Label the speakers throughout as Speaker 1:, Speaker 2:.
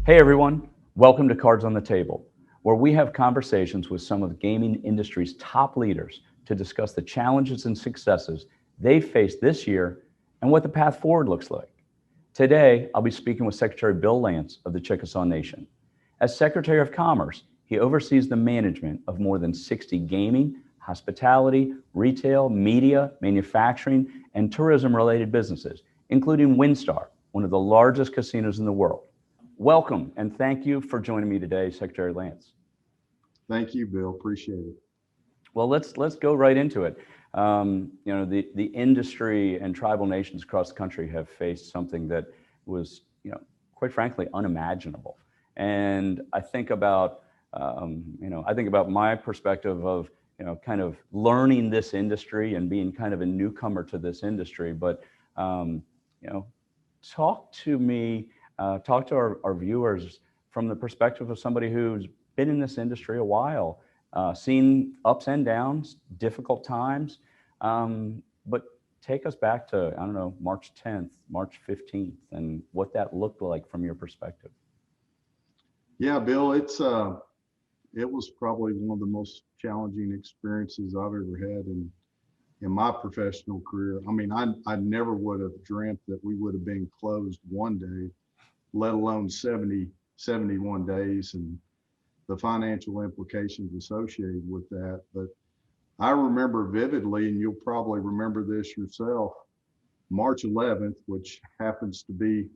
Speaker 1: Hey everyone, welcome to Cards on the Table, where we have conversations with some of the gaming industry's top leaders to discuss the challenges and successes they faced this year and what the path forward looks like. Today, I'll be speaking with Secretary Bill Lance of the Chickasaw Nation. As Secretary of Commerce, he oversees the management of more than 60 gaming, hospitality, retail, media, manufacturing, and tourism-related businesses, including WinStar, one of the largest casinos in the world. Welcome and thank you for joining me today, Secretary Lance.
Speaker 2: Thank you, Bill. Appreciate it.
Speaker 1: Well, let's go right into it. The industry and tribal nations across the country have faced something that was, quite frankly, unimaginable. And I think about, I think about my perspective of, kind of learning this industry and being kind of a newcomer to this industry. But, you know, talk to me, talk to our viewers from the perspective of somebody who's been in this industry a while, seen ups and downs, difficult times. But take us back to, I don't know, March 10th, March 15th, and what that looked like from your perspective.
Speaker 2: Yeah, Bill, it was probably one of the most challenging experiences I've ever had in my professional career. I mean, I never would have dreamt that we would have been closed one day, let alone 71 days and the financial implications associated with that. But I remember vividly, and you'll probably remember this yourself, March 11th, which happens to be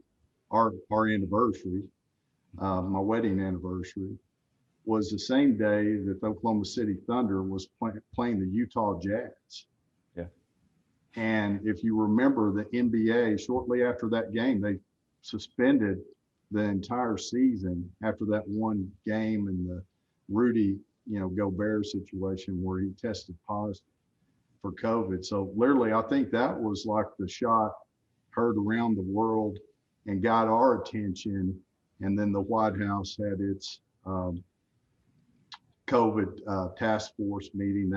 Speaker 2: our anniversary, my wedding anniversary, was the same day that the Oklahoma City Thunder was playing the Utah Jazz.
Speaker 1: Yeah.
Speaker 2: And if you remember, the NBA, shortly after that game, they suspended the entire season after that one game and the Rudy, Gobert situation where he tested positive for COVID. So literally, I think that was like the shot heard around the world and got our attention. And then the White House had its COVID task force meeting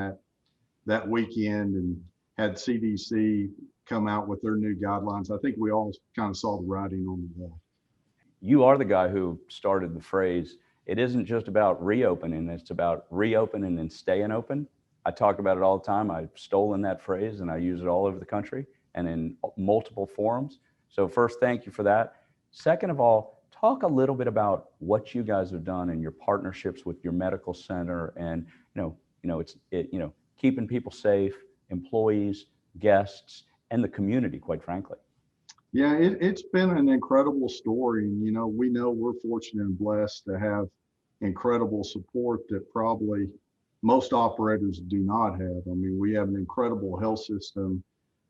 Speaker 2: that weekend and had CDC come out with their new guidelines. I think we all kind of saw the writing on the wall.
Speaker 1: You are the guy who started the phrase, it isn't just about reopening, it's about reopening and staying open. I talk about it all the time. I've stolen that phrase and I use it all over the country and in multiple forums. So first, thank you for that. Second of all, talk a little bit about what you guys have done and your partnerships with your medical center and, keeping people safe, employees, guests, and the community, quite frankly.
Speaker 2: Yeah, it's been an incredible story. And, we know we're fortunate and blessed to have incredible support that probably most operators do not have. I mean, we have an incredible health system.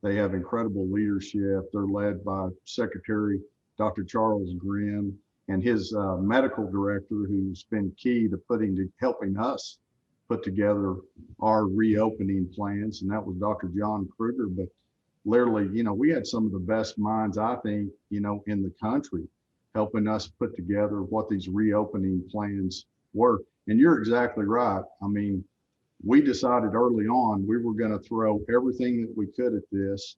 Speaker 2: They have incredible leadership. They're led by Secretary Dr. Charles Grimm and his medical director, who's been key to helping us put together our reopening plans. And that was Dr. John Kruger. But literally, we had some of the best minds, I think, in the country helping us put together what these reopening plans were. And you're exactly right. I mean, we decided early on we were going to throw everything that we could at this,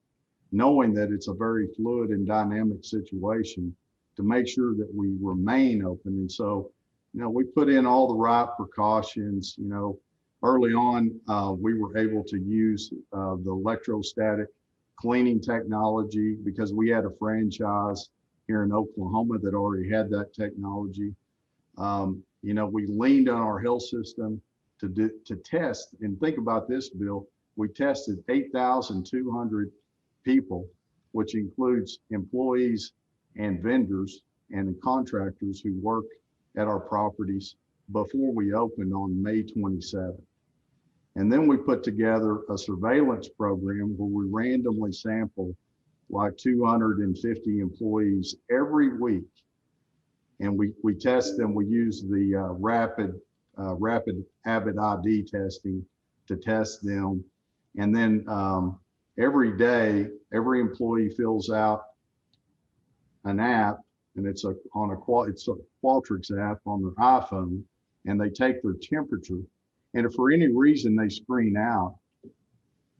Speaker 2: knowing that it's a very fluid and dynamic situation, to make sure that we remain open. And so, we put in all the right precautions. Early on, we were able to use the electrostatic cleaning technology because we had a franchise here in Oklahoma that already had that technology. We leaned on our health system to test. And think about this, Bill. We tested 8,200 people, which includes employees and vendors and contractors who work at our properties before we opened on May 27th. And then we put together a surveillance program where we randomly sample like 250 employees every week. And we test them. We use the rapid Abbott ID testing to test them. And then every day, every employee fills out an app, and it's a Qualtrics app on their iPhone, and they take their temperature. And if for any reason they screen out,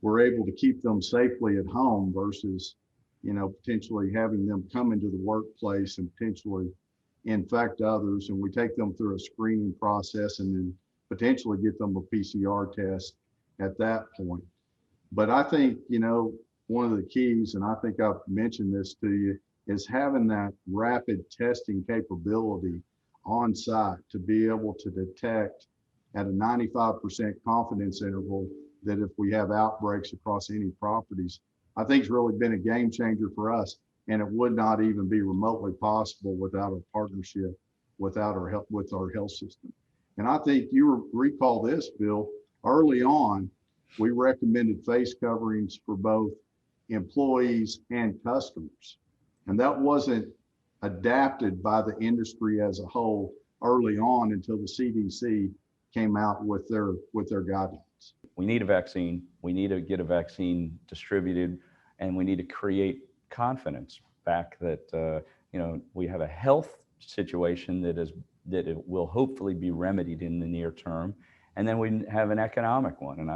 Speaker 2: we're able to keep them safely at home versus, potentially having them come into the workplace and potentially, infect others, and we take them through a screening process and then potentially get them a PCR test at that point. But I think, one of the keys, and I think I've mentioned this to you, is having that rapid testing capability on site to be able to detect at a 95% confidence interval that if we have outbreaks across any properties, I think it's really been a game changer for us. And it would not even be remotely possible without a partnership with our health system. And I think you recall this, Bill, early on, we recommended face coverings for both employees and customers. And that wasn't adapted by the industry as a whole early on until the CDC came out with their guidelines.
Speaker 1: We need a vaccine. We need to get a vaccine distributed, and we need to create confidence back that we have a health situation that it will hopefully be remedied in the near term, and then we have an economic one. And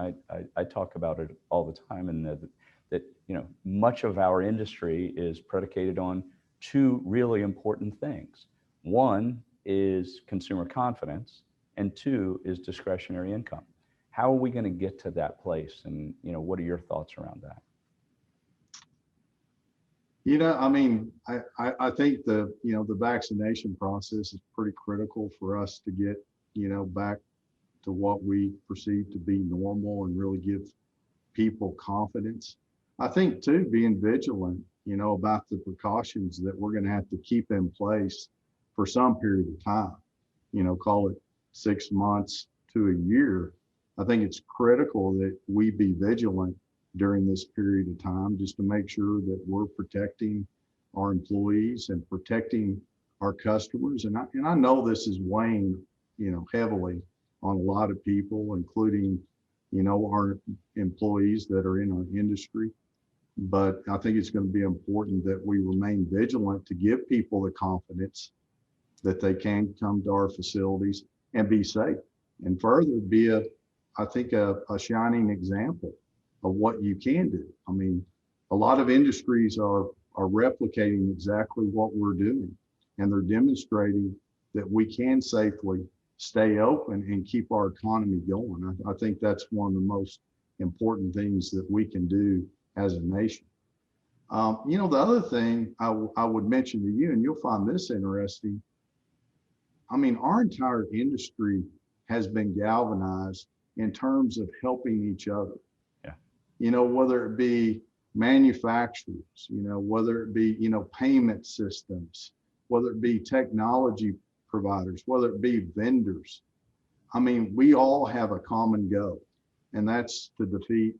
Speaker 1: I talk about it all the time, and that much of our industry is predicated on two really important things. One is consumer confidence, and two is discretionary income. How are we going to get to that place? And what are your thoughts around that?
Speaker 2: I think the vaccination process is pretty critical for us to get, back to what we perceive to be normal and really give people confidence. I think too, being vigilant, about the precautions that we're going to have to keep in place for some period of time, call it 6 months to a year. I think it's critical that we be vigilant during this period of time, just to make sure that we're protecting our employees and protecting our customers. And I know this is weighing, heavily on a lot of people, including, our employees that are in our industry. But I think it's going to be important that we remain vigilant to give people the confidence that they can come to our facilities and be safe, and further be a shining example of what you can do. I mean, a lot of industries are replicating exactly what we're doing, and they're demonstrating that we can safely stay open and keep our economy going. I think that's one of the most important things that we can do as a nation. The other thing I would mention to you, and you'll find this interesting, our entire industry has been galvanized in terms of helping each other. Yeah. Whether it be manufacturers, whether it be, payment systems, whether it be technology providers, whether it be vendors. We all have a common goal, and that's to defeat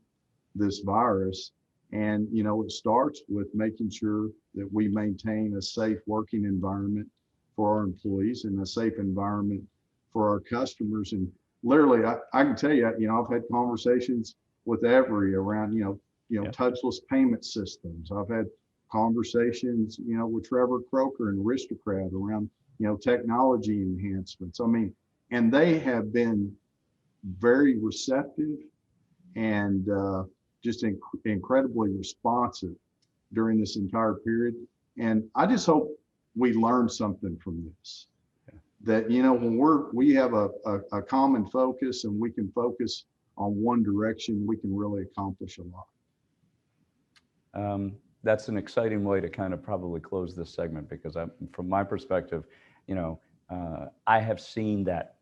Speaker 2: this virus. And, it starts with making sure that we maintain a safe working environment for our employees and a safe environment for our customers. And literally, I can tell you, I've had conversations with Every around, touchless payment systems. I've had conversations, with Trevor Croker and Aristocrat around, technology enhancements. And they have been very receptive and just incredibly responsive during this entire period. And I just hope we learn something from this. That, when we have a common focus and we can focus on one direction, we can really accomplish a lot.
Speaker 1: That's an exciting way to kind of probably close this segment, because from my perspective, I have seen that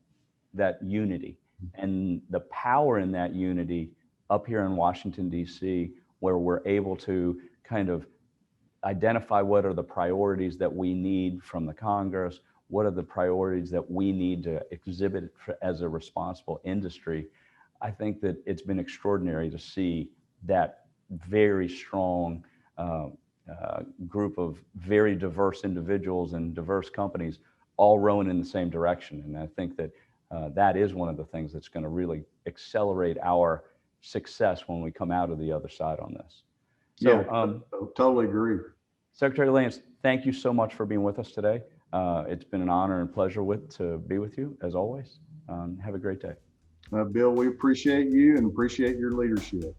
Speaker 1: unity and the power in that unity up here in Washington, D.C., where we're able to kind of identify what are the priorities that we need from the Congress, what are the priorities that we need to exhibit as a responsible industry. I think that it's been extraordinary to see that very strong group of very diverse individuals and diverse companies all rowing in the same direction. And I think that that is one of the things that's going to really accelerate our success when we come out of the other side on this. So,
Speaker 2: yeah, totally agree.
Speaker 1: Secretary Lance, thank you so much for being with us today. It's been an honor and pleasure to be with you, as always. Have a great day.
Speaker 2: Bill, we appreciate you and appreciate your leadership.